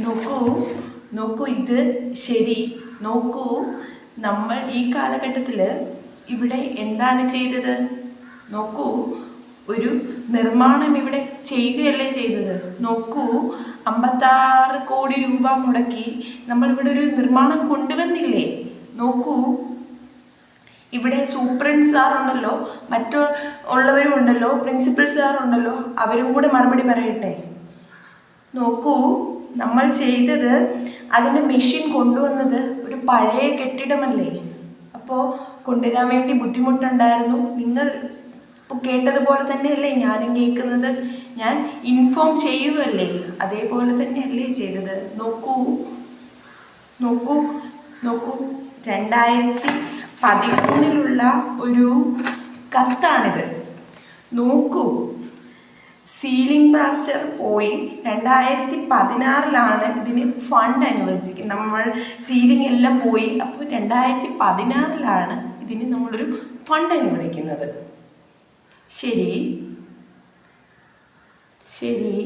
നോക്കൂ നോക്കൂ ഇത് ശരി. നോക്കൂ, നമ്മൾ ഈ കാലഘട്ടത്തിൽ ഇവിടെ എന്താണ് ചെയ്തത്? നോക്കൂ, ഒരു നിർമ്മാണം ഇവിടെ ചെയ്യുകയല്ലേ ചെയ്തത്. നോക്കൂ, 56 കോടി രൂപ മുടക്കി നമ്മളിവിടെ ഒരു നിർമ്മാണം കൊണ്ടുവന്നില്ലേ? നോക്കൂ, ഇവിടെ സൂപ്രണ്ട് സാറുണ്ടല്ലോ, ഉള്ളവരും ഉണ്ടല്ലോ, പ്രിൻസിപ്പൽ സാറുണ്ടല്ലോ, അവരും കൂടെ മറുപടി പറയട്ടെ. നോക്കൂ, നമ്മൾ ചെയ്തത് അതിൻ്റെ മെഷീൻ കൊണ്ടുവന്നത് ഒരു പഴയ കെട്ടിടമല്ലേ. അപ്പോൾ കൊണ്ടുവരാൻ വേണ്ടി ബുദ്ധിമുട്ടുണ്ടായിരുന്നു. നിങ്ങൾ ഇപ്പോൾ കേട്ടതുപോലെ തന്നെയല്ലേ ഞാനും കേൾക്കുന്നത്. ഞാൻ ഇൻഫോം ചെയ്യുകയല്ലേ, അതേപോലെ തന്നെയല്ലേ ചെയ്തത്. നോക്കൂ നോക്കൂ നോക്കൂ 2013 ഒരു കത്താണിത്. നോക്കൂ, സീലിംഗ് പ്ലാസ്റ്റർ പോയി 2016 ഇതിന് ഫണ്ട് അനുവദിക്കുന്നത്. നമ്മൾ സീലിംഗ് എല്ലാം പോയി, അപ്പോൾ 2016 ഇതിന് നമ്മളൊരു ഫണ്ട് അനുവദിക്കുന്നത്. ശരി ശരി